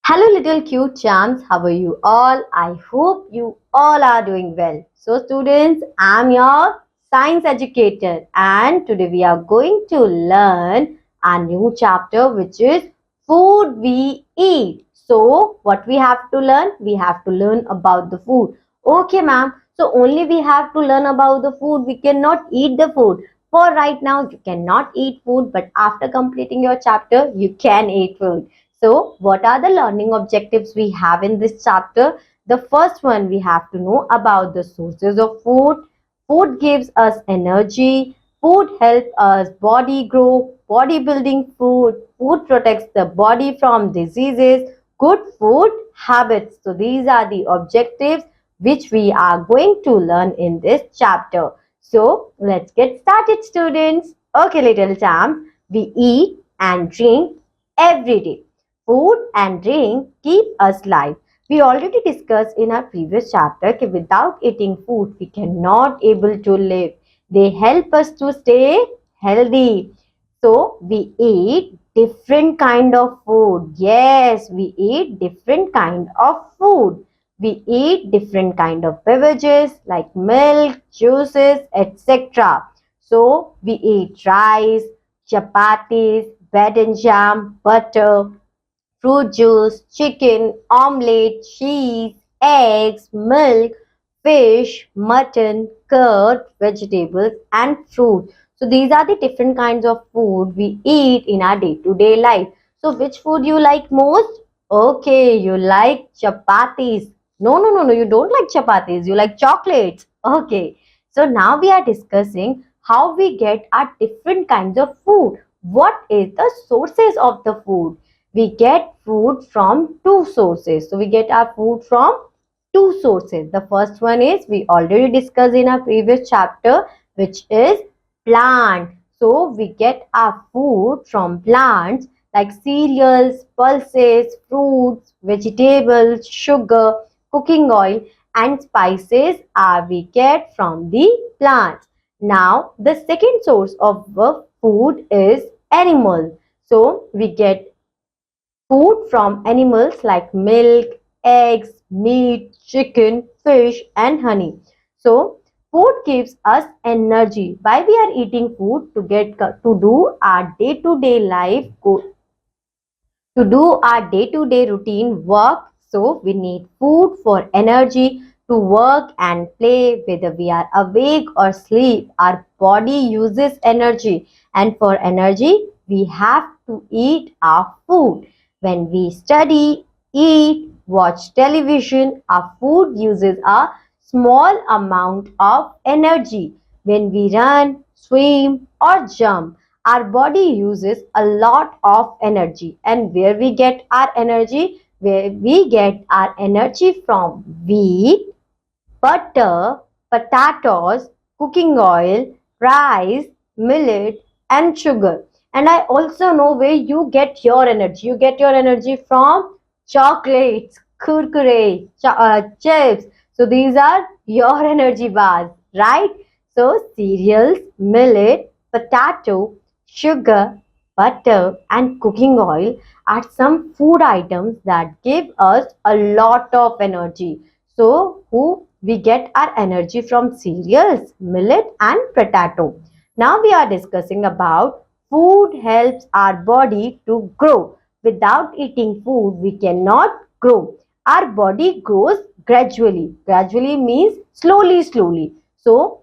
Hello, little cute champs. How are you all? I hope you all are doing well. So, students, I'm your science educator, and today we are going to learn a new chapter which is food we eat. So, what we have to learn? We have to learn about the food. Okay, ma'am. So, only we have to learn about the food. We cannot eat the food. For right now, you cannot eat food, but after completing your chapter, you can eat food. So, what are the learning objectives we have in this chapter? The first one, we have to know about the sources of food. Food gives us energy. Food helps us body grow. Body building food. Food protects the body from diseases. Good food habits. So, these are the objectives which we are going to learn in this chapter. So, let's get started, students. Okay, little champ, we eat and drink every day. Food and drink keep us alive. We already discussed in our previous chapter that without eating food, we cannot able to live. They help us to stay healthy. So we eat different kind of food. Yes, we eat different kind of food. We eat different kind of beverages like milk, juices, etc. So we eat rice, chapatis, bread and jam, butter, fruit juice, chicken, omelette, cheese, eggs, milk, fish, mutton, curd, vegetables, and fruit. So these are the different kinds of food we eat in our day-to-day life. So which food you like most? Okay, you like chapatis. No, you don't like chapatis. You like chocolates. Okay. So now we are discussing how we get our different kinds of food. What is the sources of the food? We get food from two sources. So we get our food from two sources. The first one is we already discussed in our previous chapter, which is plant. So we get our food from plants like cereals, pulses, fruits, vegetables, sugar, cooking oil, and spices are we get from the plants. Now the second source of food is animal. So we get food from animals like milk, eggs, meat, chicken, fish, and honey. So, food gives us energy. Why we are eating food to do our day-to-day life, to do our day-to-day routine work. So, we need food for energy to work and play, whether we are awake or sleep. Our body uses energy, and for energy, we have to eat our food. When we study, eat, watch television, our food uses a small amount of energy. When we run, swim, or jump, our body uses a lot of energy. And where we get our energy? Where we get our energy from wheat, butter, potatoes, cooking oil, rice, millet, and sugar. And I also know where you get your energy. You get your energy from chocolates, kurkure, chips. So these are your energy bars, right? So cereals, millet, potato, sugar, butter, and cooking oil are some food items that give us a lot of energy. So, who we get our energy from cereals, millet, and potato. Now we are discussing about food helps our body to grow. Without eating food, we cannot grow. Our body grows gradually. Gradually means slowly. So,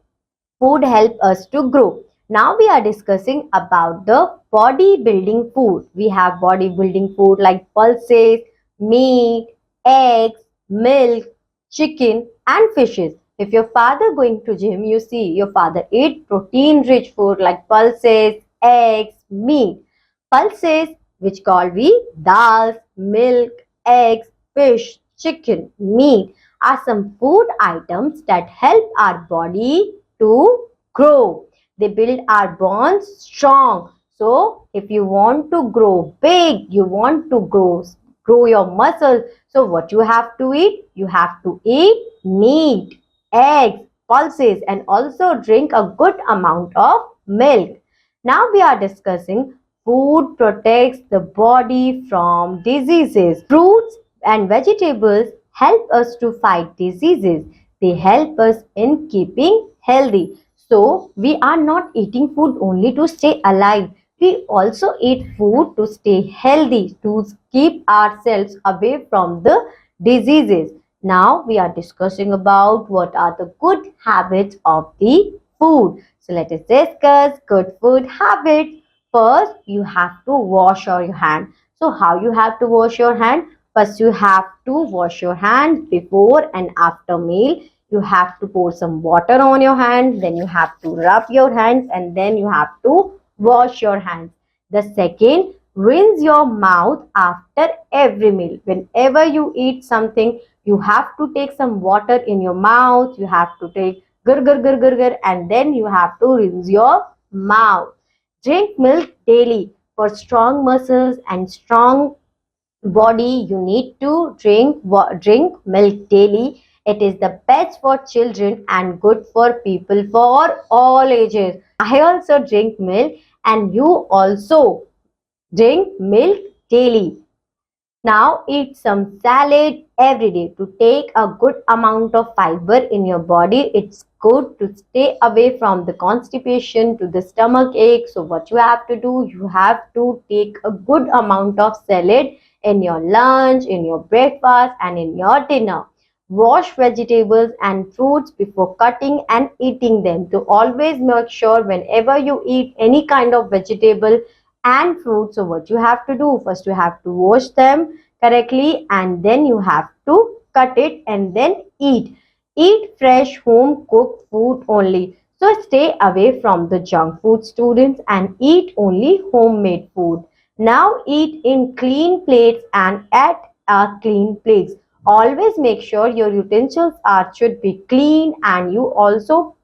food help us to grow. Now we are discussing about the body building food. We have body building food like pulses, meat, eggs, milk, chicken, and fishes. If your father going to gym, you see your father eat protein rich food like pulses, eggs, meat. Pulses, which call we dals, milk, eggs, fish, chicken, meat, are some food items that help our body to grow. They build our bones strong. So if you want to grow big, you want to grow your muscles. So what you have to eat? You have to eat meat, eggs, pulses, and also drink a good amount of milk. Now we are discussing Food protects the body from diseases. Fruits and vegetables help us to fight diseases. They help us in keeping healthy. So, we are not eating food only to stay alive. We also eat food to stay healthy, to keep ourselves away from the diseases. Now, we are discussing about what are the good habits of the food. So, let us discuss good food habits. First, you have to wash your hand. So, how you have to wash your hand? First, you have to wash your hand before and after meal. You have to pour some water on your hand. Then you have to rub your hands and then you have to wash your hands. The second, rinse your mouth after every meal. Whenever you eat something, you have to take some water in your mouth. You have to take gur gur gur gur gur and then you have to rinse your mouth. Drink milk daily. For strong muscles and strong body, you need to drink milk daily. It is the best for children and good for people for all ages. I also drink milk and you also drink milk daily. Now eat some salad every day to take a good amount of fiber in your body. It's good to stay away from the constipation to the stomach ache. So what you have to do, you have to take a good amount of salad in your lunch, in your breakfast and in your dinner. Wash vegetables and fruits before cutting and eating them. To always make sure whenever you eat any kind of vegetable and fruit, so what you have to do, first you have to wash them correctly and then you have to cut it and then eat fresh home cooked food only. So stay away from the junk food, students, and eat only homemade food. Now eat in clean plates and at a clean place. Always make sure your utensils are should be clean and you also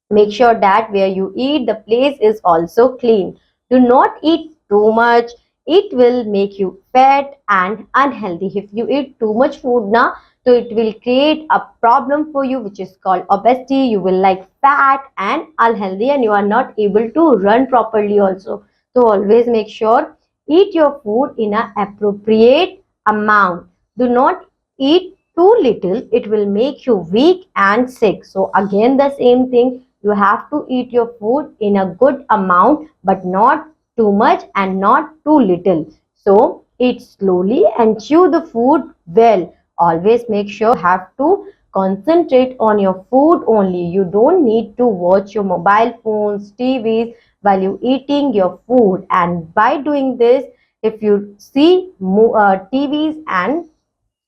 make sure that where you eat the place is also clean. Do not eat too much. It will make you fat and unhealthy. If you eat too much food now, so it will create a problem for you which is called obesity. You will like fat and unhealthy and you are not able to run properly also. So always make sure eat your food in an appropriate amount. Do not eat too little. It will make you weak and sick. So again the same thing, you have to eat your food in a good amount but not too much and not too little. So eat slowly and chew the food well. Always make sure you have to concentrate on your food only. You don't need to watch your mobile phones, TVs while you eating your food. And by doing this, if you see TVs and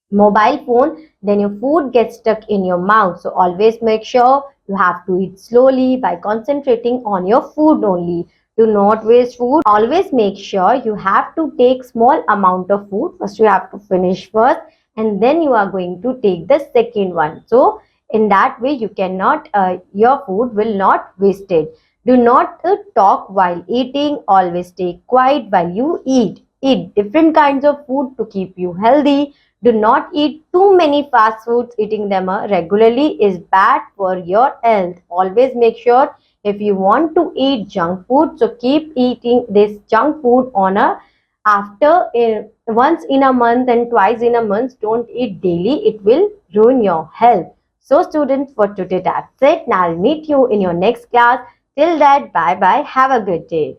mobile phone, then your food gets stuck in your mouth. So always make sure you have to eat slowly by concentrating on your food only. Do not waste food. Always make sure you have to take small amount of food. First you have to finish first and then you are going to take the second one. So in that way you cannot your food will not wasted. Do not talk while eating. Always stay quiet while you eat. Eat different kinds of food to keep you healthy. Do not eat too many fast foods. Eating them regularly is bad for your health. Always make sure if you want to eat junk food, so keep eating this junk food on a once in a month and twice in a month. Don't eat daily. It will ruin your health. So students, for today that's it. Now I'll meet you in your next class. Till that, bye bye. Have a good day.